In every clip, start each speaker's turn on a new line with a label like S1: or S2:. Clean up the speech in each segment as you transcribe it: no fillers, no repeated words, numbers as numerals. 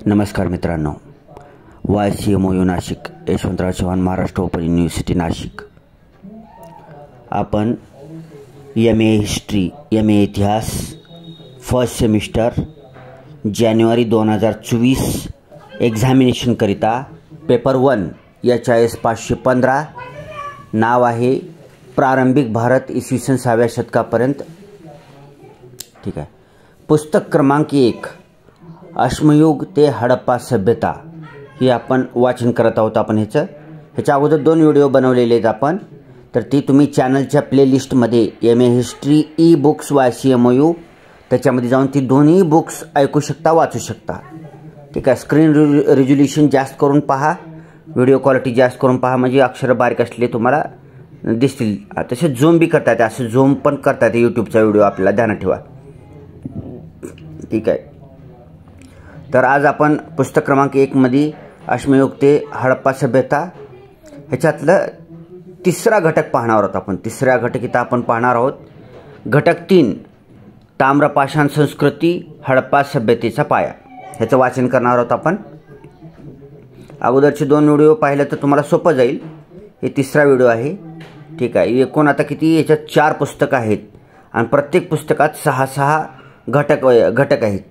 S1: नमस्कार मित्रांनो, YCMOU Nashik, Yashwantrao Chavan Maharashtra open university Nashik. आपण MA हिस्ट्री, MA इतिहास फर्स्ट सेमिस्टर जानेवारी 2024 एक्झामिनेशनकरिता पेपर 1 HIS 515 नाव आहे प्रारंभिक भारत इसवी सन 6व्या शतकापर्यंत. ठीक आहे. पुस्तक क्रमांक 1 अश्मयुग ते हडप्पा सभ्यता ही आपण वाचन करत आहोत. आपण ह्याच्या अगोदर 2 व्हिडिओ बनवलेले आहेत आपण, तर ती तुम्ही चॅनलच्या प्लेलिस्टमध्ये MA history e books YCMOU त्याच्यामध्ये जाऊन ती दोन्ही बुक्स ऐकू शकता, वाचू शकता. ठीक आहे. स्क्रीन रिझोल्युशन जास्त करून पहा, व्हिडिओ क्वालिटी जास्त करून पहा, म्हणजे अक्षर बारीक असले तुम्हाला दिसतील. तसे झूम बी करता येते, असं झूम पण करता येते यूट्यूबचा व्हिडिओ, आपल्याला ध्यानात ठेवा. ठीक आहे. तर आज आपण पुस्तक क्रमांक 1 मध्ये अश्मयुग ते हडप्पा सभ्यता ह्याच्यातलं तिसरा घटक पाहणार आहोत. आपण तिसऱ्या घटकीत आपण पाहणार आहोत घटक 3 ताम्रपाषाण संस्कृती हडप्पा सभ्यतेचा पाया. ह्याचं वाचन करणार आहोत आपण. अगोदरचे 2 व्हिडिओ पाहिलं तर तुम्हाला सोपं जाईल. हे तिसरा व्हिडिओ आहे. ठीक आहे. एकूण आता किती याच्यात 4 पुस्तकं आहेत आणि प्रत्येक पुस्तकात 6 घटक आहेत.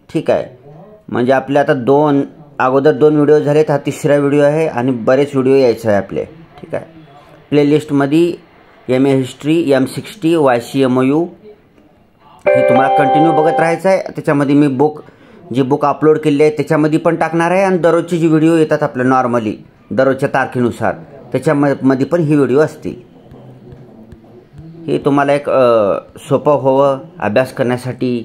S1: ठीक आहे. म्हणजे आपले आता अगोदर 2 व्हिडिओ झालेत, हा तिसरा व्हिडिओ आहे आणि बरेच व्हिडिओ यायचे आहे आपले. ठीक आहे. प्लेलिस्टमध्ये MA हिस्ट्री M60 YCMOU हे तुम्हाला कंटिन्यू बघत राहायचं आहे. त्याच्यामध्ये मी बुक अपलोड केले आहे त्याच्यामध्ये पण टाकणार आहे आणि दररोजचे जे व्हिडिओ येतात आपल्या नॉर्मली दररोजच्या तारखेनुसार त्याच्यामध्ये पण ही व्हिडिओ असतील. हे तुम्हाला एक सोपं व्हावं अभ्यास करण्यासाठी.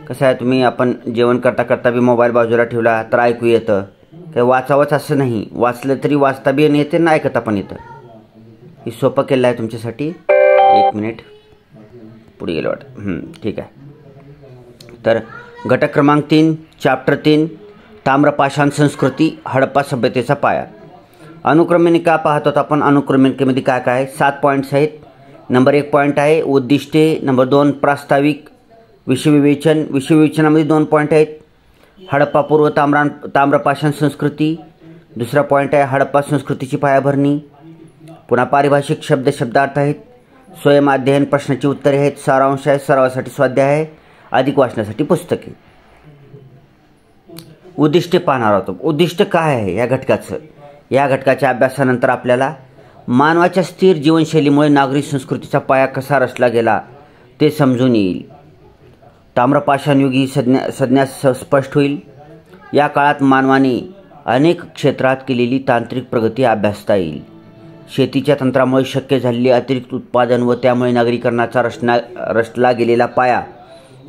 S1: कसं आहे, तुम्ही आपण जेवण करता करता बी मोबाईल बाजूला ठेवला तर ऐकू येतं, काही वाचावंच असं नाही, वाचलं तरी वाचता बी येते ना ऐकता पण येतं. हे सोपं केलं आहे तुमच्यासाठी. 1 मिनिट पुढे गेलं वाटतं. ठीक आहे. तर घटक क्रमांक 3 चॅप्टर 3 ताम्रपाषाण संस्कृती हडप्पा सभ्यतेचा पाया. अनुक्रमणिका पाहतो आपण. अनुक्रमणिकेमध्ये काय काय आहे, 7 पॉईंट्स आहेत. नंबर 1 पॉईंट आहे उद्दिष्टे. नंबर 2 प्रास्ताविक. विषयविवेचन. विषयविवेचनामध्ये 2 पॉईंट आहेत. हडप्पा पूर्व ताम्रपाषाण संस्कृती. दुसरा पॉईंट आहे हडप्पा संस्कृतीची पायाभरणी. पुन्हा पारिभाषिक शब्दार्थ आहेत. स्वयंअध्ययन प्रश्नाची उत्तरे आहेत. सारांश आहे. सरावासाठी स्वाध्याय आहे. अधिक वाचनासाठी पुस्तके. उद्दिष्टे पाहणार आहोत. उद्दिष्ट काय आहे या घटकाचं. या घटकाच्या अभ्यासानंतर आपल्याला मानवाच्या स्थिर जीवनशैलीमुळे नागरी संस्कृतीचा पाया कसा रचला गेला ते समजून येईल. ताम्रपाषाण युग ही संज्ञा स्पष्ट होईल. या काळात मानवाने अनेक क्षेत्रात केलेली तांत्रिक प्रगती अभ्यासता येईल. शेतीच्या तंत्रामुळे शक्य झालेले अतिरिक्त उत्पादन व त्यामुळे नागरीकरणाचा रचला गेलेला पाया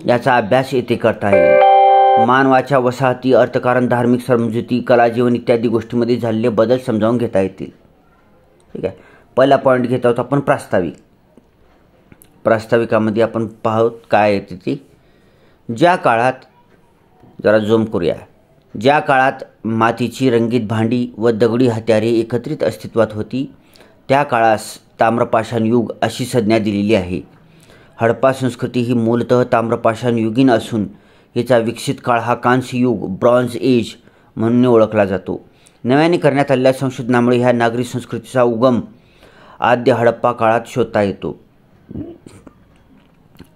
S1: याचा अभ्यास येथे करता येईल. मानवाच्या वसाहती, अर्थकारण, धार्मिक समजुती, कलाजीवन इत्यादी गोष्टींमध्ये झालेले बदल समजावून घेता येतील. ठीक आहे. पहिला पॉईंट घेत आहोत आपण प्रास्ताविक. प्रास्ताविकामध्ये आपण पाहूत काय येते ती. ज्या काळात, जरा झूम करूया, ज्या काळात मातीची रंगीत भांडी व दगडी हत्यारे एकत्रित अस्तित्वात होती त्या काळास ताम्रपाषाण युग अशी संज्ञा दिलेली आहे. हडप्पा संस्कृती ही मूलतः ताम्रपाषाण युगीन असून हिचा विकसित काळ हा कांस्य युग ब्रॉन्झ एज म्हणून ओळखला जातो. नव्याने करण्यात आलेल्या संशोधनामुळे ह्या नागरी संस्कृतीचा उगम आद्य हडप्पा काळात शोधता येतो.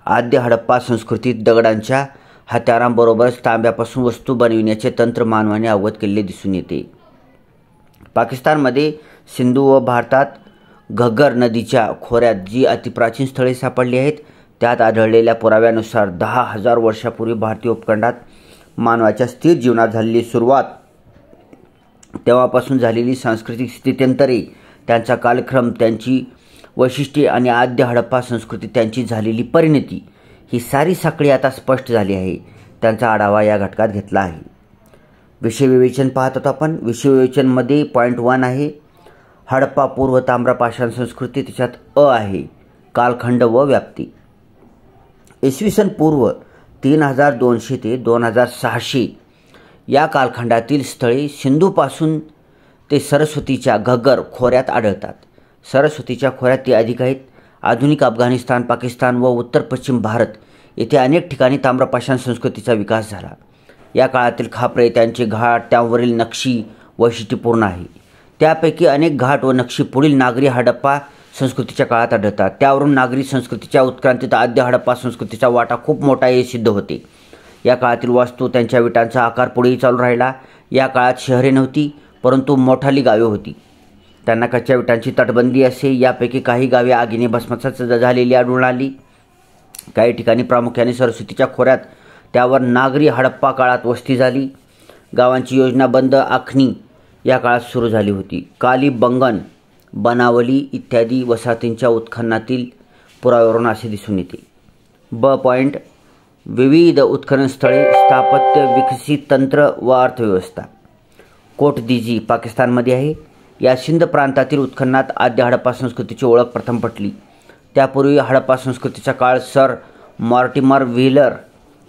S1: आद्य हडप्पा संस्कृतीत दगडांच्या हत्यारांबरोबरच तांब्यापासून वस्तू बनविण्याचे तंत्र मानवाने अवगत केलेले दिसून येते. पाकिस्तानमध्ये सिंधू व भारतात घग्गर नदीच्या खोऱ्यात जी अतिप्राचीन स्थळे सापडली आहेत त्यात आढळलेल्या पुराव्यानुसार 10,000 वर्षापूर्वी भारतीय उपखंडात मानवाच्या स्थिर जीवनात झालेली सुरुवात, तेव्हापासून झालेली सांस्कृतिक स्थित्यंतरे, त्यांचा कालक्रम, त्यांची वैशिष्ट्ये आणि आद्य हडप्पा संस्कृती त्यांची झालेली परिणती ही सारी साखळी आता स्पष्ट झाली आहे. त्यांचा आढावा या घटकात घेतला आहे. विषयविवेचन पाहत होतो आपण. विषयविवेचनमध्ये पॉईंट 1 आहे हडप्पा पूर्व ताम्रपाषाण संस्कृती. त्याच्यात आहे कालखंड व व्याप्ती. इसवी सन पूर्व 3200 ते 2600 या कालखंडातील स्थळे सिंधूपासून ते सरस्वतीच्या घग्गर खोऱ्यात आढळतात. सरस्वतीच्या खोऱ्यात ती अधिक आहेत. आधुनिक अफगाणिस्तान, पाकिस्तान व उत्तर पश्चिम भारत येथे अनेक ठिकाणी ताम्रपाषाण संस्कृतीचा विकास झाला. या काळातील खापरे, त्यांचे घाट, त्यावरील नक्षी वैशिष्ट्यपूर्ण आहे. त्यापैकी अनेक घाट व नक्षी पुढील नागरी हडप्पा संस्कृतीच्या काळात आढळतात. त्यावरून नागरी संस्कृतीच्या उत्क्रांतीत आद्य हडप्पा संस्कृतीचा वाटा खूप मोठा हे सिद्ध होते. या काळातील वास्तू, त्यांच्या विटांचा आकार पुढेही चालू राहिला. या काळात शहरे नव्हती, परंतु मोठाली गावे होती. त्यांना कच्च्या विटांची तटबंदी असे. यापैकी काही गावे आगीने भस्मसात झालेली आढळून आली. काही ठिकाणी प्रामुख्याने सरस्वतीच्या खोऱ्यात त्यावर नागरी हडप्पा काळात वस्ती झाली. गावांची योजनाबंद आखणी या काळात सुरू झाली होती. कालीबंगन, बनावली इत्यादी वसाहतींच्या उत्खननातील पुराव्यावरून असे दिसून येते. ब पॉईंट, विविध उत्खनन स्थळे, स्थापत्य, विकसित तंत्र व अर्थव्यवस्था. कोटदीजी पाकिस्तानमध्ये आहे. या सिंध प्रांतातील उत्खननात आद्य हडप्पा संस्कृतीची ओळख प्रथम पटली. त्यापूर्वी हडप्पा संस्कृतीचा काळ सर मॉर्टिमर व्हीलर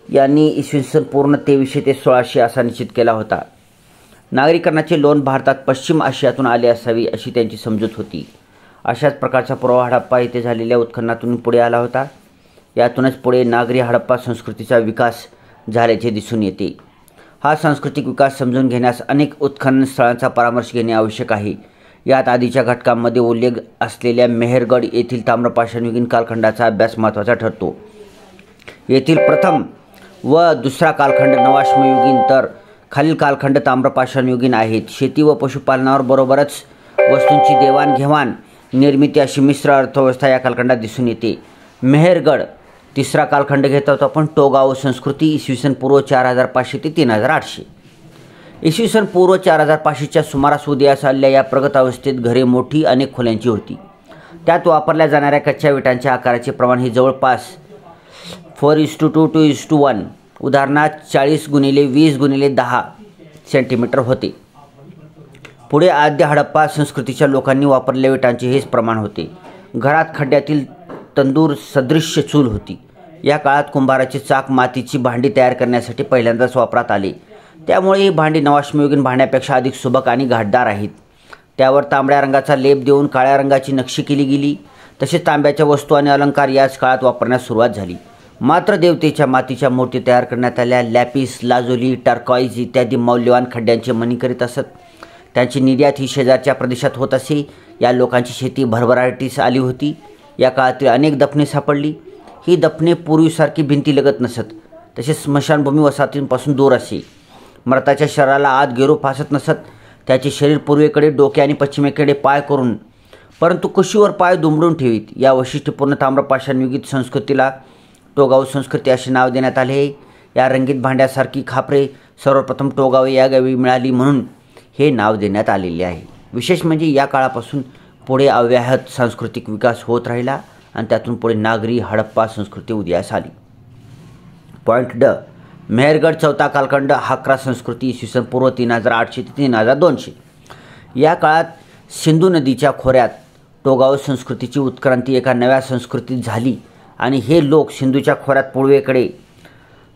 S1: यांनी इसवी पूर्ण 2300 ते 1600 असा निश्चित केला होता. नागरीकरणाचे लोण भारतात पश्चिम आशियातून आले असावी अशी त्यांची समजूत होती. अशाच प्रकारचा पुरावा हडप्पा येथे झालेल्या उत्खननातून पुढे आला होता. यातूनच पुढे नागरी हडप्पा संस्कृतीचा विकास झाल्याचे दिसून येते. हा सांस्कृतिक विकास समजून घेण्यास अनेक उत्खनन स्थळांचा परामर्श घेणे आवश्यक आहे. यात आधीच्या घटकांमध्ये उल्लेख असलेल्या मेहरगड येथील ताम्रपाषाणयुगीन कालखंडाचा अभ्यास महत्त्वाचा ठरतो. येथील प्रथम व दुसरा कालखंड नवाश्मयुगीन तर खालील कालखंड ताम्रपाषाणयुगीन आहेत. शेती व पशुपालनावर बरोबरच वस्तूंची देवाणघेवाण, निर्मिती अशी मिश्र अर्थव्यवस्था या कालखंडात दिसून येते. मेहरगड तिसरा कालखंड घेत आहोत आपण. टोगाव संस्कृती इसवी पूर्व 4500 ते 3800. इसवी पूर्व 4500च्या सुमारास उदयास आलेल्या या प्रगत अवस्थेत घरे मोठी, अनेक खोल्यांची होती. त्यात वापरल्या जाणाऱ्या कच्च्या विटांच्या आकाराचे प्रमाण हे जवळपास 4:2 to 1, उदाहरणार्थ 40 × 20 × 10 सेंटीमीटर होते. पुढे आद्य हडप्पा संस्कृतीच्या लोकांनी वापरलेल्या विटांचे हेच प्रमाण होते. घरात खड्ड्यातील तंदूर सदृश्य चूल होती. या काळात कुंभाराचे चाक मातीची भांडी तयार करण्यासाठी पहिल्यांदाच वापरात आले. त्यामुळे ही भांडी नवाश्मयुगीन भांड्यापेक्षा अधिक सुबक आणि घाटदार आहेत. त्यावर तांबड्या रंगाचा लेप देऊन काळ्या रंगाची नक्षी केली गेली. तसेच तांब्याच्या वस्तू आणि अलंकार याच काळात वापरण्यास सुरुवात झाली. मात्र देवतेच्या मातीच्या मूर्ती तयार करण्यात आल्या. लॅपिस लाजोली, टर्कॉइज इत्यादी मौल्यवान खड्ड्यांचे मणी करीत असत. त्यांची निर्यात ही शेजारच्या प्रदेशात होत असे. या लोकांची शेती भरभराटीस आली होती. या काळातील अनेक दफने सापडली. ही दफने पूर्वीसारखी भिंतीलगत नसत. तसेच स्मशानभूमी वसाहतींपासून दूर असे. मृताच्या शरीराला आत गेरू फासत नसत. त्याचे शरीर पूर्वेकडे डोके आणि पश्चिमेकडे पाय करून, परंतु कुशीवर पाय दुमडून ठेवीत. या वैशिष्ट्यपूर्ण ताम्रपाषाणयुगीन संस्कृतीला टोगाव संस्कृती असे नाव देण्यात आले. या रंगीत भांड्यासारखी खापरे सर्वप्रथम टोगावे या गावी मिळाली म्हणून हे नाव देण्यात आलेले आहे. विशेष म्हणजे या काळापासून पुढे अव्याहत सांस्कृतिक विकास होत राहिला आणि त्यातून पुढे नागरी हडप्पा संस्कृती उदयास आली. पॉईंट ड, मेहरगड चौथा कालखंड, हाकरा संस्कृती इसवी पूर्व 3800 ते 3200. या काळात सिंधू नदीच्या खोऱ्यात टोगाव संस्कृतीची उत्क्रांती एका नव्या संस्कृतीत झाली आणि हे लोक सिंधूच्या खोऱ्यात पूर्वेकडे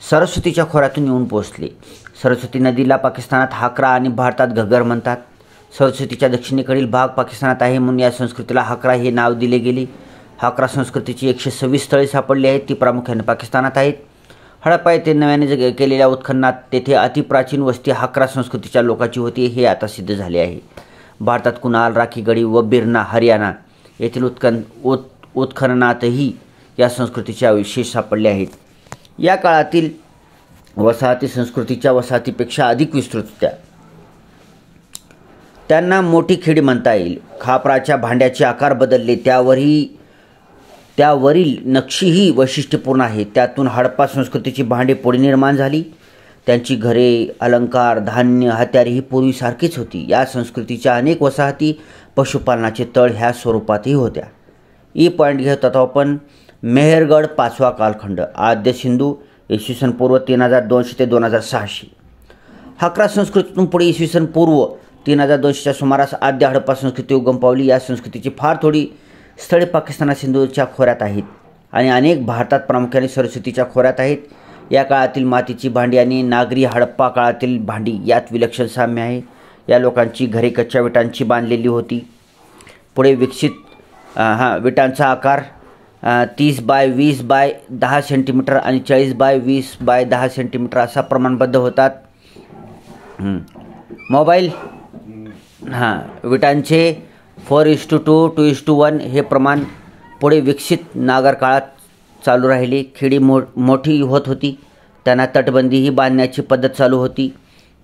S1: सरस्वतीच्या खोऱ्यातून येऊन पोहोचले. सरस्वती नदीला पाकिस्तानात हाकरा आणि भारतात घग्गर म्हणतात. सरस्वतीच्या दक्षिणेकडील भाग पाकिस्तानात आहे म्हणून या संस्कृतीला हाकरा हे नाव दिले गेले. हाकरा संस्कृतीची 126 स्थळे सापडली आहेत. ती प्रामुख्याने पाकिस्तानात आहेत. हडप्पा येथे नव्याने केलेल्या उत्खननात तेथे अतिप्राचीन वस्ती हाकरा संस्कृतीच्या लोकांची होती हे आता सिद्ध झाले आहे. भारतात कुणाल, राखीगढी व बिरना, हरियाणा येथील उत्खननातही या संस्कृतीचे अवशेष सापडले आहेत. या काळातील वसाहती संस्कृतीच्या वसाहतीपेक्षा अधिक विस्तृत होत्या. त्यांना मोठी खेडी म्हणता येईल. खापराच्या भांड्याचे आकार बदलले. त्यावरील नक्षीही वैशिष्ट्यपूर्ण आहे. त्यातून हडप्पा संस्कृतीची भांडी पुढे निर्माण झाली. त्यांची घरे, अलंकार, धान्य, हत्यारे ही पूर्वीसारखीच होती. या संस्कृतीच्या अनेक वसाहती पशुपालनाचे तळ ह्या स्वरूपातही होत्या. ई पॉईंट घेत होतो आपण. मेहरगड पाचवा कालखंड, आद्य सिंधू इसवी पूर्व 3200 ते 2600. हाकरा संस्कृतीतून पुढे इसवी पूर्व 3200च्या सुमारास आद्य हडप्पा संस्कृती उगम पावली. या संस्कृतीची फार थोडी स्थळे पाकिस्तानात सिंधूच्या खोऱ्यात आहेत आणि अनेक भारतात प्रामुख्याने सरस्वतीच्या खोऱ्यात आहेत. या काळातील मातीची भांडी आणि नागरी हडप्पा काळातील भांडी यात विलक्षण साम्य आहे. या लोकांची घरे कच्च्या विटांची बांधलेली होती. पुढे विकसित विटांचा आकार 30 बाय 20 बाय 10 सेंटीमीटर आणि 40 बाय 20 बाय 10 सेंटीमीटर असा प्रमाणबद्ध होतात. मोबाईल विटांचे 4:2 2:1 हे प्रमाण पुढे विकसित नागर काळात चालू राहिले. खेडी मोठी होत होती, त्यांना तटबंदीही बांधण्याची पद्धत चालू होती.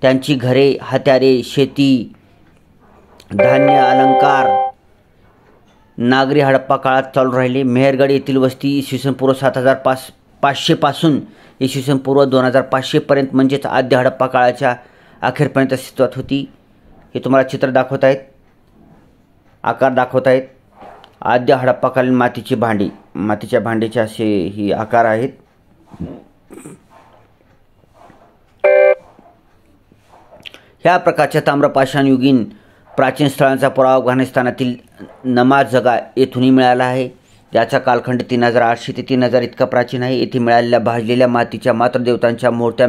S1: त्यांची घरे, हत्यारे, शेती, धान्य, अलंकार नागरी हडप्पा काळात चालू राहिले. मेहरगड येथील वस्ती इसवी पूर्व 7500 पासून इसवी पूर्व 2500 पर्यंत म्हणजेच आद्य हडप्पा काळाच्या अखेरपर्यंत अस्तित्वात होती. हे तुम्हाला चित्र दाखवत आहेत, आकार दाखवत आहेत. आद्य हडप्पाकालीन मातीची भांडी, मातीच्या भांडीचे असे ही आकार आहेत. ह्या प्रकारच्या ताम्रपाषाण युगीन प्राचीन स्थळांचा पुरावा अफगाणिस्तानातील नमाजगा येथूनही मिळाला आहे. याचा कालखंड 3800 ते 3000 इतका प्राचीन आहे. येथे मिळालेल्या भाजलेल्या मातीच्या मातृदेवतांच्या मूर्त्या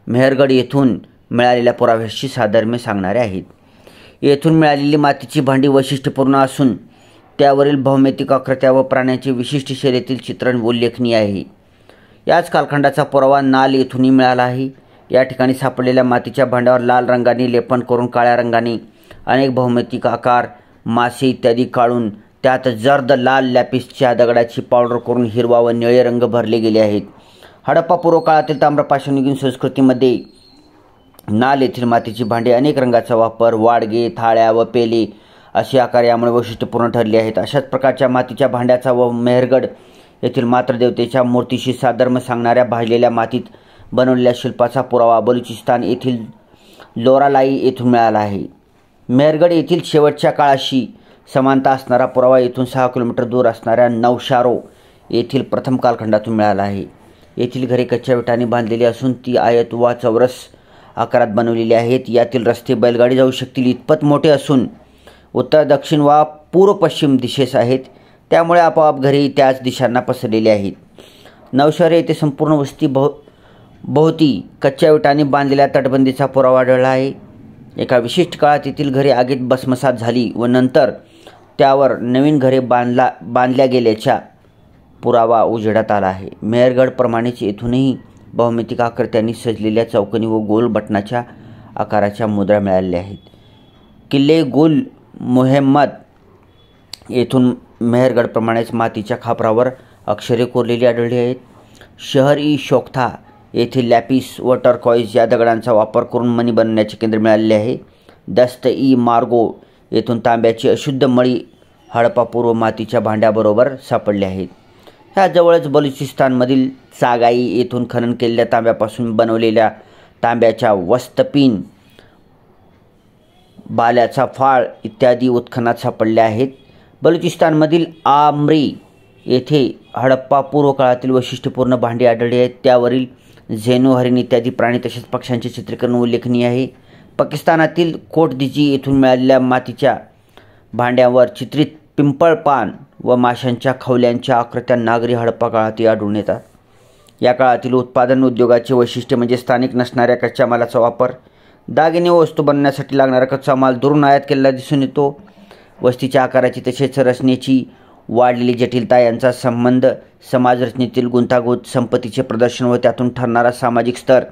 S1: मेहरगड येथून मिळालेल्या पुराव्याशी साधर्म्य सांगणारे आहेत. येथून मिळालेली मातीची भांडी वैशिष्ट्यपूर्ण असून त्यावरील भौमितिक आकृत्या व प्राण्यांचे विशिष्ट शैलीतील चित्रण उल्लेखनीय आहे. याच कालखंडाचा पुरावा नाल येथूनही मिळाला आहे. या ठिकाणी सापडलेल्या मातीच्या भांड्यावर लाल रंगाने लेपन करून काळ्या रंगाने अनेक भौमितिक आकार, मासे इत्यादी काढून त्यात जर्द लाल लॅपिसच्या दगडाची पावडर करून हिरवा व निळे रंग भरले गेले आहेत. हडप्पा पूर्व काळातील ताम्रपाषाणयुगीन संस्कृतीमध्ये नाल येथील मातीची भांडी, अनेक रंगाचा वापर, वाडगे, थाळ्या व पेले असे आकार यामुळे वैशिष्ट्यपूर्ण ठरले आहेत. अशाच प्रकारच्या मातीच्या भांड्याचा व मेहरगड येथील मातृदेवतेच्या मूर्तीशी साधर्म्य सांगणाऱ्या भाजलेल्या मातीत बनवलेल्या शिल्पाचा पुरावा बलुचिस्तान येथील लोरालाई येथून मिळाला आहे. मेहरगड येथील शेवटच्या काळाशी समानता असणारा पुरावा येथून 6 किलोमीटर दूर असणाऱ्या नौशारो येथील प्रथम कालखंडातून मिळाला आहे. येथील घरे कच्च्या विटांनी बांधलेली असून ती आयत वा चौरस आकारात बनवलेली आहेत. यातील रस्ते बैलगाडी जाऊ शकतील इतपत मोठे असून उत्तर, दक्षिण वा पूर्व पश्चिम दिशेस आहेत. त्यामुळे आपोआप घरे त्याच दिशांना पसरलेली आहेत. नौशारो येथे संपूर्ण वस्ती भोवती कच्च्या विटांनी बांधलेल्या तटबंदीचा पुरावा आढळला आहे. एका विशिष्ट काळात येथील घरे आगीत भस्मसात झाली व नंतर त्यावर नवीन घरे बांधल्या गेल्याचा पुरावा उजेडात आला आहे. मेहरगडप्रमाणेच येथूनही भौमितिक आकृत्यांनी सजलेल्या चौकोनी व गोल बटनाच्या आकाराच्या मुद्रा मिळालेल्या आहेत. किल्ले गुल मोहम्मद येथून मेहरगडप्रमाणेच मातीच्या खापरावर अक्षरे कोरलेली आढळली आहेत. शहर ई शोख्ता येथील लॅपिस व टर्कॉइज या दगडांचा वापर करून मणी बनवण्याचे केंद्र मिळालेले आहे. दस्त ई मार्गो येथून तांब्याची अशुद्ध मळी हडप्पापूर्व मातीच्या भांड्याबरोबर सापडले आहेत. ह्या जवळच बलुचिस्तानमधील चागाई येथून खनन केलेल्या तांब्यापासून बनवलेल्या तांब्याच्या वस्तपिन, बाल्याचा फाळ इत्यादी उत्खनात सापडले आहेत. बलुचिस्तानमधील आमरी येथे हडप्पा पूर्व काळातील वैशिष्ट्यपूर्ण भांडी आढळली आहेत. त्यावरील झेनू, हरिण इत्यादी प्राणी तसेच पक्ष्यांचे चित्रीकरण उल्लेखनीय आहे. पाकिस्तानातील कोटदिजी येथून मिळालेल्या मातीच्या भांड्यावर चित्रित पिंपळ पान व माशांच्या खवल्यांच्या आकृत्या नागरी हडप्पा काळातही आढळून येतात. या काळातील उत्पादन उद्योगाचे वैशिष्ट्य म्हणजे स्थानिक नसणाऱ्या कच्च्या मालाचा वापर. दागिने व वस्तू बनवण्यासाठी लागणारा कच्चा माल दुरून आयात केलेला दिसून येतो. वस्तीच्या आकाराची तसेच रचनेची वाढलेली जटिलता यांचा संबंध समाजरचनेतील गुंतागुंत, संपत्तीचे प्रदर्शन व त्यातून ठरणारा सामाजिक स्तर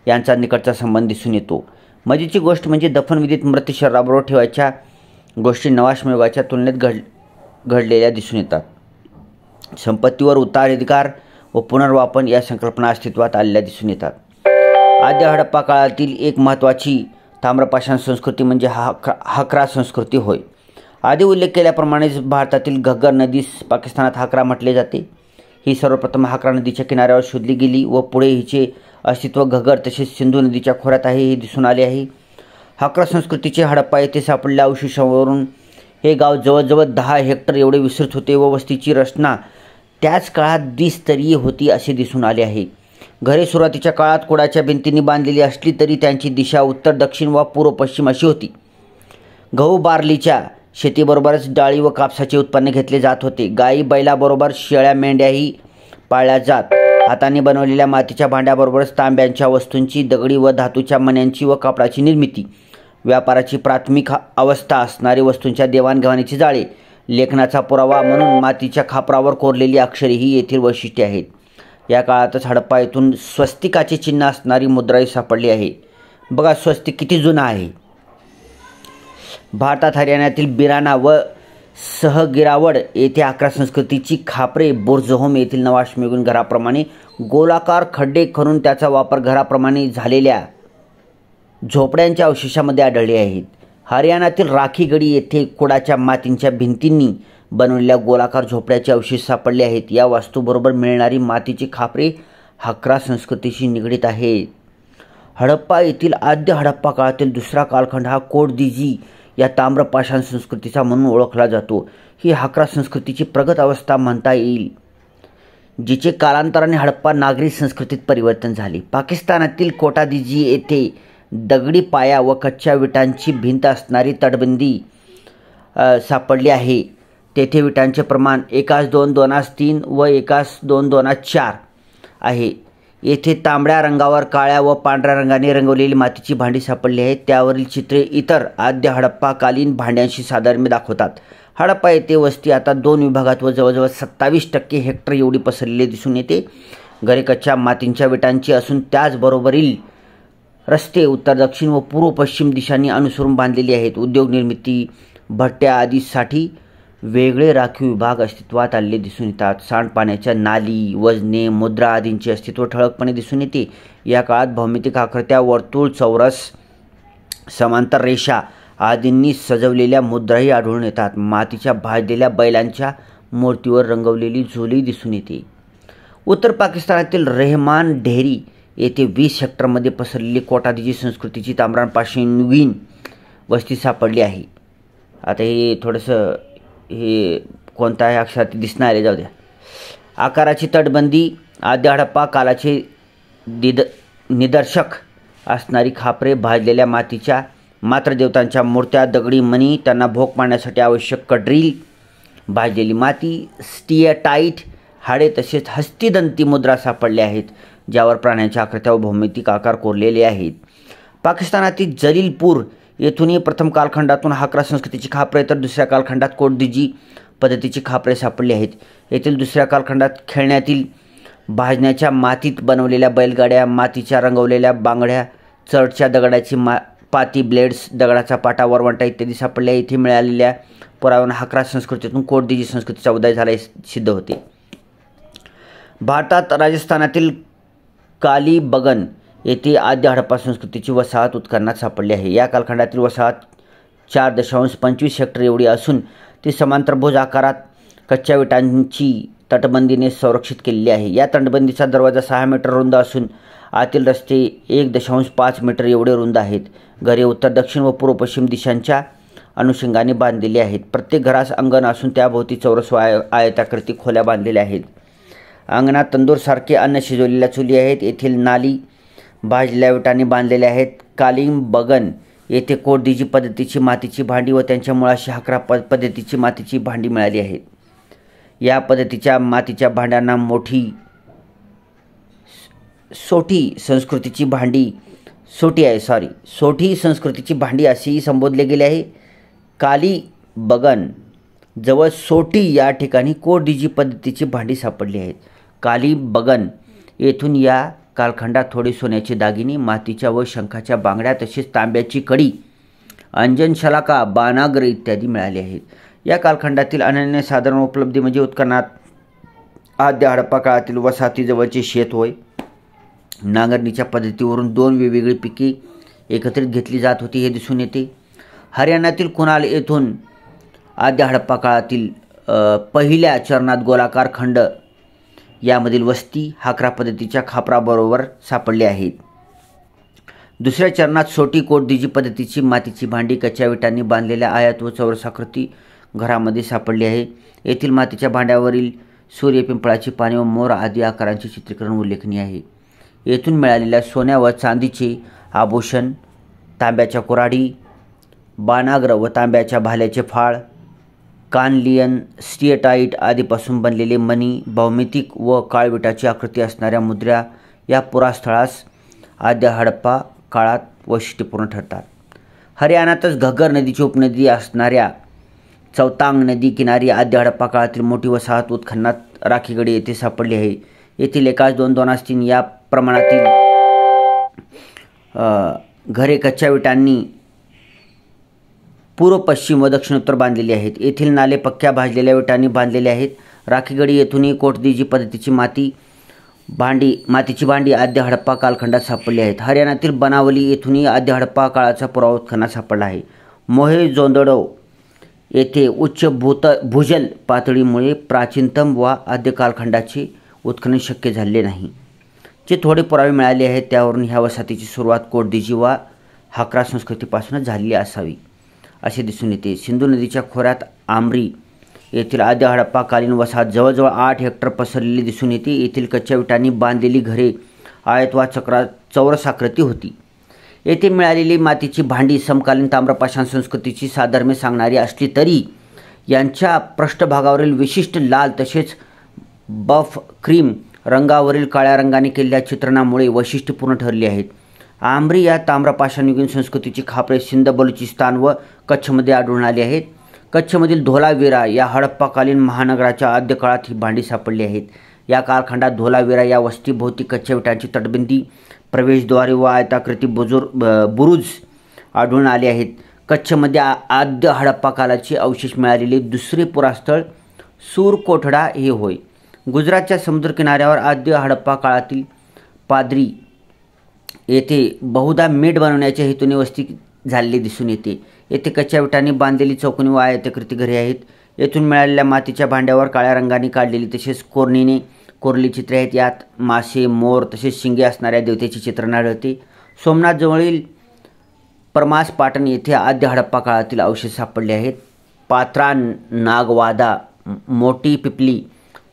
S1: यांचा निकटचा संबंध दिसून येतो. मजेची गोष्ट म्हणजे दफनविधीत मृत शरीराबरोबर ठेवायच्या गोष्टी नवाश्मयुगाच्या तुलनेत घडलेल्या दिसून येतात. संपत्तीवर उत्तराधिकार व पुनर्वापन या संकल्पना अस्तित्वात आलेल्या दिसून येतात. आद्य हडप्पा काळातील एक महत्त्वाची ताम्रपाषाण संस्कृती म्हणजे हाकरा संस्कृती होय. आधी उल्लेख केल्याप्रमाणेच भारतातील घग्गर नदीस पाकिस्तानात हाकरा म्हटले जाते. ही सर्वप्रथम हाकरा नदीच्या किनाऱ्यावर शोधली गेली व पुढे हिचे अस्तित्व घग्गर तसेच सिंधू नदीच्या खोऱ्यात आहे हे दिसून आले आहे. हाकरा संस्कृतीचे हडप्पा येथे सापडलेल्या अवशेषावरून हे गाव जवळजवळ 10 हेक्टर एवढे विस्तृत होते व वस्तीची रचना त्याच काळात द्विस्तरीय होती असे दिसून आले आहे. घरे सुरुवातीच्या काळात कुडाच्या भिंतींनी बांधलेली असली तरी त्यांची दिशा उत्तर, दक्षिण व पूर्व पश्चिम अशी होती. गहू बार्लीच्या शेतीबरोबरच डाळी व कापसाचे उत्पन्न घेतले जात होते. गायी बैलाबरोबर शेळ्या मेंढ्याही पाळल्या जात. हाताने बनवलेल्या मातीच्या भांड्याबरोबरच तांब्यांच्या वस्तूंची, दगडी व धातूच्या मण्यांची व कापडाची निर्मिती, व्यापाराची प्राथमिक अवस्था असणारी वस्तूंच्या देवाणघेवाणीची जाळे, लेखनाचा पुरावा म्हणून मातीच्या खापरावर कोरलेली अक्षरे ही येथील वैशिष्ट्ये आहेत. या काळातच हडप्पा येथून स्वस्तिकाचे चिन्ह असणारी मुद्राही सापडली आहे. बघा स्वस्तिक किती जुना आहे. भारतात हरियाणातील बिराना व सहगिरावड येथे 11 संस्कृतीची खापरे बुर्जहोम येथील नवाश्मेगुन घराप्रमाणे गोलाकार खड्डे खणून त्याचा वापर घराप्रमाणे झालेल्या झोपड्यांच्या अवशेषामध्ये आढळले आहेत. हरियाणातील राखीगडी येथे कुडाच्या मातींच्या भिंतींनी बनवलेल्या गोलाकार झोपड्याचे अवशेष सापडले आहेत. या वास्तूबरोबर मिळणारी मातीची खापरे 11 संस्कृतीशी निगडीत आहेत. हडप्पा येथील आद्य हडप्पा काळातील दुसरा कालखंड हा कोडदिजी या ताम्रपाषाण संस्कृतीचा म्हणून ओळखला जातो. ही 11 संस्कृतीची प्रगत अवस्था म्हणता येईल, जिचे कालांतराने हडप्पा नागरी संस्कृतीत परिवर्तन झाले. पाकिस्तानातील कोटादिजी येथे दगडी पाया व कच्च्या विटांची भिंत असणारी तटबंदी सापडली आहे. तेथे विटांचे प्रमाण 1:2, 2:3 व 1:2, 2:4 आहे. येथे तांबड्या रंगावर काळ्या व पांढऱ्या रंगाने रंगवलेली मातीची भांडी सापडली आहेत. त्यावरील चित्रे इतर आद्य हडप्पाकालीन भांड्यांशी साधर्म्य दाखवतात. हडप्पा येथे वस्ती आता 2 विभागात व जवळजवळ 27% हेक्टर एवढी पसरलेली दिसून येते. घरे कच्च्या मातींच्या विटांची असून त्याचबरोबरील रस्ते उत्तर दक्षिण व पूर्व पश्चिम दिशांनी अनुसरून बांधलेली आहेत. उद्योग निर्मिती भट्ट्या आदीसाठी वेगळे राखीव विभाग अस्तित्वात आलेले दिसून येतात. सांडपाण्याच्या नाली, वजने, मुद्रा आदींचे अस्तित्व ठळकपणे दिसून येते. या काळात भौमितिक आकृत्या वर्तुळ, चौरस, समांतर रेषा आदींनी सजवलेल्या मुद्राही आढळून येतात. मातीच्या भाजलेल्या बैलांच्या मूर्तीवर रंगवलेली झोली दिसून येते. उत्तर पाकिस्तानातील रेहमान ढेरी येथे 20 हेक्टरमध्ये पसरलेली कोटादिजी संस्कृतीची ताम्रपाषाणयुगीन वस्ती सापडली आहे. आता हे थोडंसं हे कोणत्याही अक्षरात दिसणार आहे, जाऊ द्या. आकाराची तटबंदी आद्य हडप्पा कालाचे निदर्शक असणारी खापरे, भाजलेल्या मातीच्या मातृदेवतांच्या मूर्त्या, दगडी मणी, त्यांना भोग पाडण्यासाठी आवश्यक कडरील, भाजलेली माती, स्टियाटाईट हाडे तसेच हस्तिदंती मुद्रा सापडल्या आहेत, ज्यावर प्राण्यांच्या आकृत्या व भौमितिक आकार कोरलेले आहेत. पाकिस्तानातील जलीलपूर येथूनही प्रथम कालखंडातून 11 संस्कृतीची खापरे तर दुसऱ्या कालखंडात कोडदिजी पद्धतीची खापरे सापडली आहेत. येथील दुसऱ्या कालखंडात खेळण्यातील भाजण्याच्या मातीत बनवलेल्या बैलगाड्या, मातीच्या रंगवलेल्या बांगड्या, चढच्या दगडाची पाती, ब्लेड्स, दगडाचा पाटा, वरवंटा इत्यादी सापडल्या. येथे मिळालेल्या पुराव्याने 11 संस्कृतीतून कोडदिजी संस्कृतीचा उदय झाला सिद्ध होते. भारतात राजस्थानातील कालीबगन येथे आद्य हडप्पा संस्कृतीची वसाहत उत्खननात सापडली आहे. या कालखंडातील वसाहत 4.25 हेक्टर एवढी असून ती समांतरभुज आकारात कच्च्या विटांची तटबंदीने संरक्षित केलेली आहे. या तटबंदीचा दरवाजा 6 मीटर रुंद असून आतील रस्ते 1.5 मीटर एवढे रुंद आहेत. घरे उत्तर दक्षिण व पूर्व पश्चिम दिशांच्या अनुषंगाने बांधलेली आहेत. प्रत्येक घरास अंगण असून त्याभोवती चौरस व आयताकृती खोल्या बांधलेल्या आहेत. अंगणात तंदूरसारखे अन्न शिजवलेल्या चुली आहेत. येथील नाली भाजलेल्या विटांनी बांधलेल्या आहेत. कालीबगन येथे कोडदिजी पद्धतीची मातीची भांडी व त्यांच्या मुळाशी 11 पद्धतीची मातीची भांडी मिळाली आहेत. या पद्धतीच्या मातीच्या भांड्यांना सोठी संस्कृतीची भांडी असेही संबोधले गेले आहे. कालीबगन जवळ सोटी या ठिकाणी कोडदिजी पद्धतीची भांडी सापडली आहेत. कालीबगन येथून या कालखंडात थोडे सोन्याचे दागिने, मातीच्या व शंखाच्या बांगड्या तसेच तांब्याची कडी, अंजन शलाका, बाणाग्र इत्यादी मिळाले आहेत. या कालखंडातील अनन्यसाधारण उपलब्धी म्हणजे उत्खननात आद्य हडप्पा काळातील वसाहतीजवळचे शेत होय. नांगरणीच्या पद्धतीवरून 2 वेगवेगळी पिके एकत्रित घेतली जात होती हे दिसून येते. हरियाणातील कुनाल येथून आद्य हडप्पा काळातील पहिल्या चरणात गोलाकार खंड यामधील वस्ती 11 पद्धतीच्या खापराबरोबर सापडली आहेत. दुसऱ्या चरणात सोटी कोडदिजी पद्धतीची मातीची भांडी कच्च्या विटांनी बांधलेल्या आयत व चौरसाकृती घरामध्ये सापडली आहे. येथील मातीच्या भांड्यावरील सूर्य, पिंपळाची पाने व मोर आदी आकारांचे चित्रीकरण उल्लेखनीय आहे. येथून मिळालेल्या सोन्या व चांदीचे आभूषण, तांब्याच्या कुऱ्हाडी, बाणाग्र व तांब्याच्या भाल्याचे फाळ, कानलियन, स्टियाटाईट आदीपासून बनलेले मणी, भौमितिक व काळविटाची आकृती असणाऱ्या मुद्रा या पुरास्थळास आद्य हडप्पा काळात वैशिष्ट्यपूर्ण ठरतात. हरियाणातच घग्गर नदीची उपनदी असणाऱ्या चौतांग नदी किनारी आद्य हडप्पा काळातील मोठी वसाहत उत्खननात राखीगडी येथे सापडली आहे. येथील एकाच 2-2 या प्रमाणातील घरे कच्च्या विटांनी पूर्व पश्चिम व दक्षिणोत्तर बांधलेली आहेत. येथील नाले पक्क्या भाजलेल्या विटांनी बांधलेले आहेत. राखीगडी येथूनही कोटदीजी पद्धतीची मातीची भांडी आद्य हडप्पा कालखंडात सापडली आहेत. हरियाणातील बनावली येथूनही आद्य हडप्पा काळाचा पुरावा उत्खननात सापडला आहे. मोहेंजोदडो येथे उच्च भूजल पातळीमुळे प्राचीनतम व आद्य कालखंडाचे उत्खनन शक्य झाले नाही. जे थोडे पुरावे मिळाले आहेत त्यावरून ह्या वसाहतीची सुरुवात कोटदीजी व हाकरा संस्कृतीपासूनच झालेली असावी असे दिसून येते. सिंधू नदीच्या खोऱ्यात आमरी येथील आद्य हडप्पाकालीन वसाहत जवळजवळ 8 हेक्टर पसरलेली दिसून येते. येथील कच्च्या विटांनी बांधलेली घरे आयत वा चौरस आकृती होती. येथे मिळालेली मातीची भांडी समकालीन ताम्रपाषाण संस्कृतीची साधर्म्य सांगणारी असली तरी यांच्या पृष्ठभागावरील विशिष्ट लाल तसेच बफ क्रीम रंगावरील काळ्या रंगाने केलेल्या चित्रणामुळे वैशिष्ट्यपूर्ण ठरली आहेत. आमरी या ताम्रपाषाणयुगीन संस्कृतीची खापरे सिंध, बलुचिस्तान व कच्छमध्ये आढळून आली आहेत. कच्छमधील धोलावीरा या हडप्पाकालीन महानगराच्या आद्य काळात ही भांडी सापडली आहेत. या कालखंडात धोलावीरा या वस्तीभोवती कच्च्या विटांची तटबंदी, प्रवेशद्वारे व आयताकृती बुरुज आढळून आले आहेत. कच्छमध्ये आद्य हडप्पा कालाचे अवशेष मिळालेले दुसरे पुरास्थळ सूरकोटडा हे होय. गुजरातच्या समुद्रकिनाऱ्यावर आद्य हडप्पा काळातील पादरी येथे बहुधा मीठ बनवण्याच्या हेतूने वस्ती झालेली दिसून येते. येथे कच्च्या विटांनी बांधलेली चौकोनी व आयताकृती घरे आहेत. येथून मिळालेल्या मातीच्या भांड्यावर काळ्या रंगाने काढलेली तसेच कोरलेली चित्रे आहेत. यात मासे, मोर तसेच शिंगे असणाऱ्या देवतेची चित्रण आढळते. सोमनाथ जवळील परमास पाटण येथे आद्य हडप्पा काळातील अवशेष सापडले आहेत. पात्रा, नागवादा, मोठी पिपली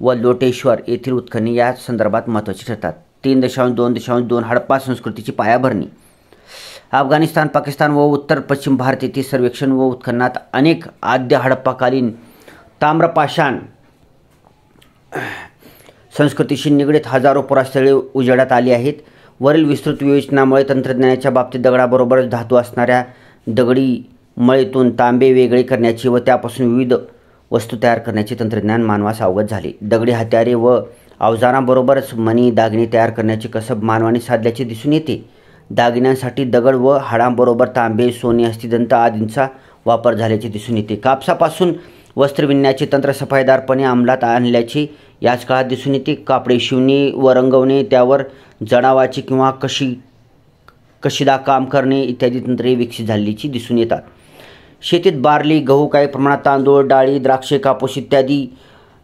S1: व लोटेश्वर येथील उत्खनने या संदर्भात महत्त्वाची ठरतात. 3.2.2 हडप्पा संस्कृतीची पायाभरणी. अफगाणिस्तान, पाकिस्तान व उत्तर पश्चिम भारत येथील सर्वेक्षण व उत्खननात अनेक आद्य हडप्पाकालीन ताम्रपाषाण संस्कृतीशी निगडीत हजारो पुरास्थळे उजेडात आली आहेत. वरील विस्तृत विवेचनामुळे तंत्रज्ञानाच्या बाबतीत दगडाबरोबरच धातू असणाऱ्या दगडी मळीतून तांबे वेगळे करण्याची व त्यापासून विविध वस्तू तयार करण्याचे तंत्रज्ञान मानवास अवगत झाले. दगडी हत्यारे व अवजारांबरोबरच मणी दागिने तयार करण्याचे कसब मानवाने साधल्याचे दिसून येते. दागिन्यांसाठी दगड व हाडांबरोबर तांबे, सोने, हस्तिदंत आदींचा वापर झाल्याचे दिसून येते. कापसापासून वस्त्र विणण्याचे तंत्र सफाईदारपणे अंमलात आणल्याचे याच काळात दिसून येते. कापडे शिवणे व रंगवणे, त्यावर जडावाचे किंवा कशिदा काम करणे इत्यादी तंत्रे विकसित झालेली दिसून येतात. शेतीत बार्ली, गहू, काही प्रमाणात तांदूळ, डाळी, द्राक्षे, कापूस इत्यादी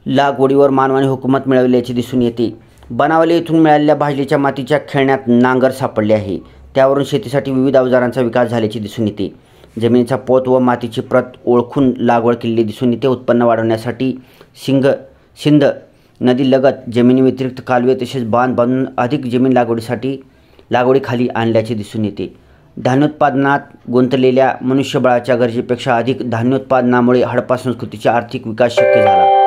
S1: लागवडीवर मानवाने हुकूमत मिळवल्याचे दिसून येते. बनावली येथून मिळालेल्या भाजलीच्या मातीच्या खेळण्यात नांगर सापडले आहे. त्यावरून शेतीसाठी विविध अवजारांचा विकास झाल्याचे दिसून येते. जमिनीचा पोत व मातीची प्रत ओळखून लागवड केलेली दिसून येते. उत्पन्न वाढवण्यासाठी सिंध नदीलगत जमिनीव्यतिरिक्त कालवे तसेच बांध बांधून अधिक जमीन लागवडीखाली आणल्याचे दिसून येते. धान्योत्पादनात गुंतलेल्या मनुष्यबळाच्या गरजेपेक्षा अधिक धान्योत्पादनामुळे हडप्पा संस्कृतीचा आर्थिक विकास शक्य झाला.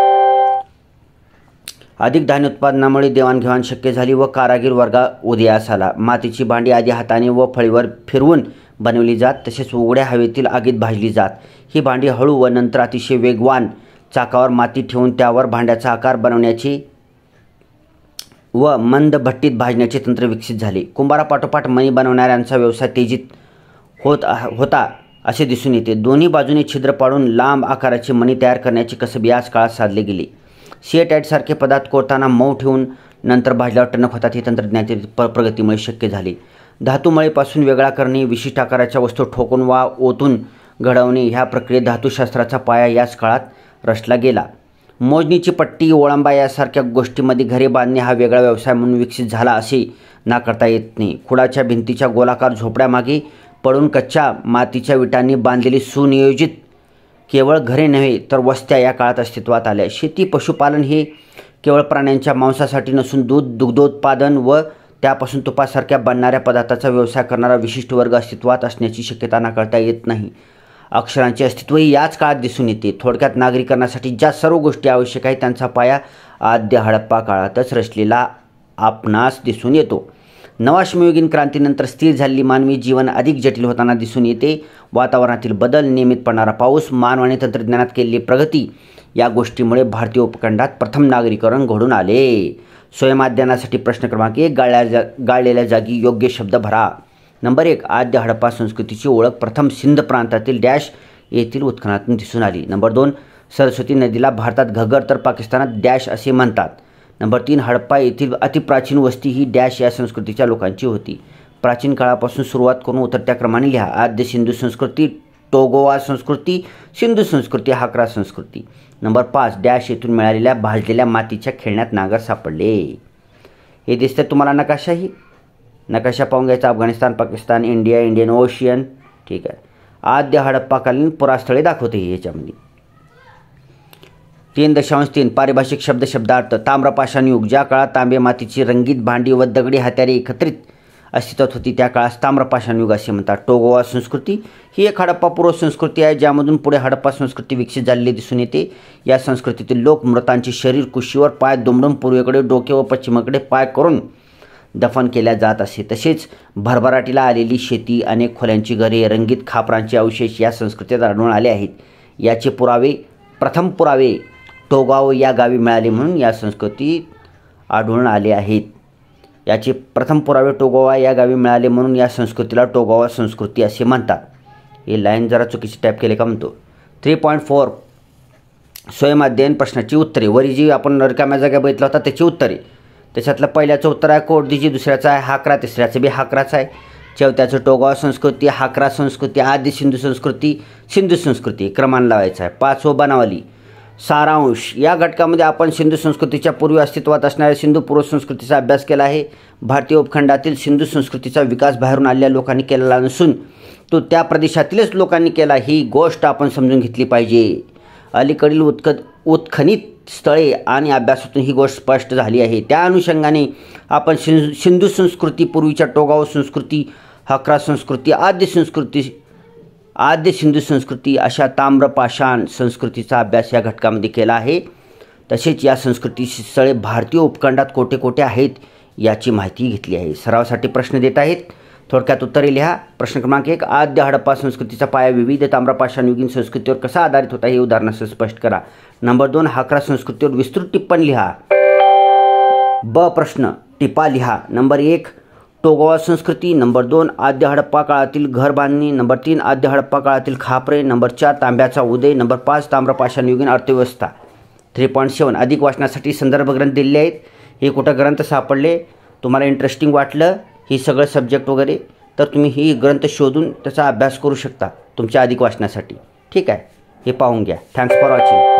S1: अधिक धान्योत्पादनामुळे देवाणघेवाण शक्य झाली व कारागीर वर्गा उदयास आला. मातीची भांडी आधी हाताने व फळीवर फिरवून बनवली जात तसेच उघड्या हवेतील आगीत भाजली जात. ही भांडी हळू व नंतर अतिशय वेगवान चाकावर माती ठेवून त्यावर भांड्याचा आकार बनवण्याचे व मंद भट्टीत भाजण्याचे तंत्र विकसित झाले. कुंभारापाठोपाठ मणी बनवणाऱ्यांचा व्यवसाय तेजीत होता असे दिसून येते. दोन्ही बाजूने छिद्र पाडून लांब आकाराचे मणी तयार करण्याचे कसब याच काळात साधले गेले. सिएटाईटसारखे पदार्थ कोरताना मऊ ठेवून नंतर भाजल्यावर टणक होतात. हे तंत्रज्ञानातील प्रगतीमुळे शक्य झाले. धातूमळीपासून वेगळा करणे, विशिष्ट आकाराच्या वस्तू ठोकून वा ओतून घडवणे ह्या प्रक्रियेत धातुशास्त्राचा पाया याच काळात रचला गेला. मोजणीची पट्टी, ओळंबा यासारख्या गोष्टींमध्ये घरे बांधणे हा वेगळा व्यवसाय म्हणून विकसित झाला असे नाकारता येत नाही. खुडाच्या भिंतीच्या गोलाकार झोपड्यामागे पडून कच्च्या मातीच्या विटांनी बांधलेली सुनियोजित केवळ घरे नव्हे तर वस्त्या या काळात अस्तित्वात आल्या. शेती, पशुपालन हे केवळ प्राण्यांच्या मांसासाठी नसून दूध, दुग्धोत्पादन व त्यापासून तुपासारख्या बनणाऱ्या पदार्थाचा व्यवसाय करणारा विशिष्ट वर्ग अस्तित्वात असण्याची शक्यता नाकारता येत नाही. अक्षरांचे अस्तित्वही याच काळात दिसून येते. थोडक्यात नागरीकरणासाठी ज्या सर्व गोष्टी आवश्यक आहेत त्यांचा पाया आद्य हडप्पा काळातच रचलेला आपणास दिसून येतो. नवा श्रमयुगीन क्रांतीनंतर स्थिर झालेली मानवी जीवन अधिक जटिल होताना दिसून येते. वातावरणातील बदल, नियमित पडणारा पाऊस, मानव आणि तंत्रज्ञानात केलेली प्रगती या गोष्टीमुळे भारतीय उपखंडात प्रथम नागरीकरण घडून आले. स्वयंअध्ययनासाठी प्रश्न क्रमांक 1, गाळलेल्या जागी योग्य शब्द भरा. नंबर 1, आद्य हडप्पा संस्कृतीची ओळख प्रथम सिंध प्रांतातील डॅश येथील उत्खननातून दिसून आली. नंबर 2, सरस्वती नदीला भारतात घग्गर तर पाकिस्तानात डॅश असे म्हणतात. नंबर 3, हडप्पा येथील अतिप्राचीन वस्ती ही डॅश या संस्कृतीच्या लोकांची होती. प्राचीन काळापासून सुरुवात करून उतरत्या क्रमाने लिहा. आद्य सिंधू संस्कृती, टोगोवा संस्कृती, सिंधू संस्कृती, हाकरा संस्कृती. नंबर 5, डॅश येथून मिळालेल्या भाजलेल्या मातीच्या खेळण्यात नागर सापडले. हे दिसतं तुम्हाला नकाशाही. नकाशा पाहून घ्यायचा. Afghanistan, Pakistan, India, Indian ocean. ठीक आहे. आद्य हडप्पाकालीन पुरास्थळे दाखवते याच्यामध्ये. 3.3 पारिभाषिक शब्दार्थ. ताम्रपाषाण युग. ज्या काळात तांबे, मातीची रंगीत भांडी व दगडी हत्यारे एकत्रित अस्तित्वात होती त्या काळास ताम्रपाषाण युग असे म्हणतात. टोगोवा संस्कृती ही एक हडप्पा पूर्व संस्कृती आहे ज्यामधून पुढे हडप्पा संस्कृती विकसित झालेली दिसून येते. या संस्कृतीतील लोक मृतांचे शरीर कुशीवर पाय दुमडून पूर्वेकडे डोके व पश्चिमेकडे पाय करून दफन केल्या जात असे. तसेच भरभराटीला आलेली शेती, अनेक खोल्यांची घरे, रंगीत खापरांचे अवशेष या संस्कृतीत आढळून आले आहेत. याचे प्रथम पुरावे टोगाव या गावी मिळाले म्हणून या संस्कृतीत आढळून आले आहेत. याचे प्रथम पुरावे टोगोवा या गावी मिळाले म्हणून या संस्कृतीला टोगोवा संस्कृती असे म्हणतात. हे लाईन जरा चुकीची टाईप केले का म्हणतो. 3.4 स्वयंअध्ययन प्रश्नाची उत्तरे. वरी जी आपण रिकाम्या जागा बघितला होता त्याची उत्तरे. त्याच्यातलं पहिल्याचं उत्तर आहे कोरडीजी, दुसऱ्याचं आहे हाकरा, तिसऱ्याचं बी हाकराच आहे, चौथ्याचं टोगोवा संस्कृती, हाकरा संस्कृती, आद्य सिंधू संस्कृती, सिंधू संस्कृती क्रमाने लावायचा आहे. 5 बनावली. सारांश. या घटकामध्ये आपण सिंधू संस्कृतीच्या पूर्वी अस्तित्वात असणाऱ्या सिंधू पूर्व संस्कृतीचा अभ्यास केला आहे. भारतीय उपखंडातील सिंधू संस्कृतीचा विकास बाहेरून आलेल्या लोकांनी केलेला नसून तो त्या प्रदेशातीलच लोकांनी केला. ही गोष्ट आपण समजून घेतली पाहिजे. अलीकडील उत्खनित स्थळे आणि अभ्यासातून ही गोष्ट स्पष्ट झाली आहे. त्या अनुषंगाने आपण सिंधू संस्कृती, पूर्वीच्या टोगाव संस्कृती, हकरा संस्कृती, आद्य सिंधू संस्कृती अशा ताम्रपाषाण संस्कृतीचा अभ्यास या घटकामध्ये केला आहे. तसेच या संस्कृतीची स्थळे भारतीय उपखंडात कोठे कोठे आहेत याची माहिती घेतली आहे. सरावासाठी प्रश्न देत आहेत. थोडक्यात उत्तरे लिहा. प्रश्न क्रमांक 1, आद्य हडप्पा संस्कृतीचा पाया विविध ताम्रपाषाणयुगीन संस्कृतीवर कसा आधारित होता हे उदाहरणासह स्पष्ट करा. नंबर 2, हाकरा संस्कृतीवर विस्तृत टिप्पणी लिहा. ब प्रश्न टिपा लिहा. नंबर 1, टोगोवा संस्कृती. नंबर 2, आद्य हडप्पा काळातील घर बांधणी. नंबर 3, आद्य हडप्पा काळातील खापरे. नंबर 4, तांब्याचा उदय. नंबर 5, ताम्रपाषाणयुगीन अर्थव्यवस्था. 3.7 अधिक वाचनासाठी संदर्भ ग्रंथ दिलेले आहेत. हे कुठं ग्रंथ सापडले तुम्हाला इंटरेस्टिंग वाटलं ही सगळं सब्जेक्ट वगैरे तर तुम्ही ही ग्रंथ शोधून त्याचा अभ्यास करू शकता तुमच्या अधिक वाचनासाठी. ठीक आहे. हे पाहून घ्या. Thanks for watching.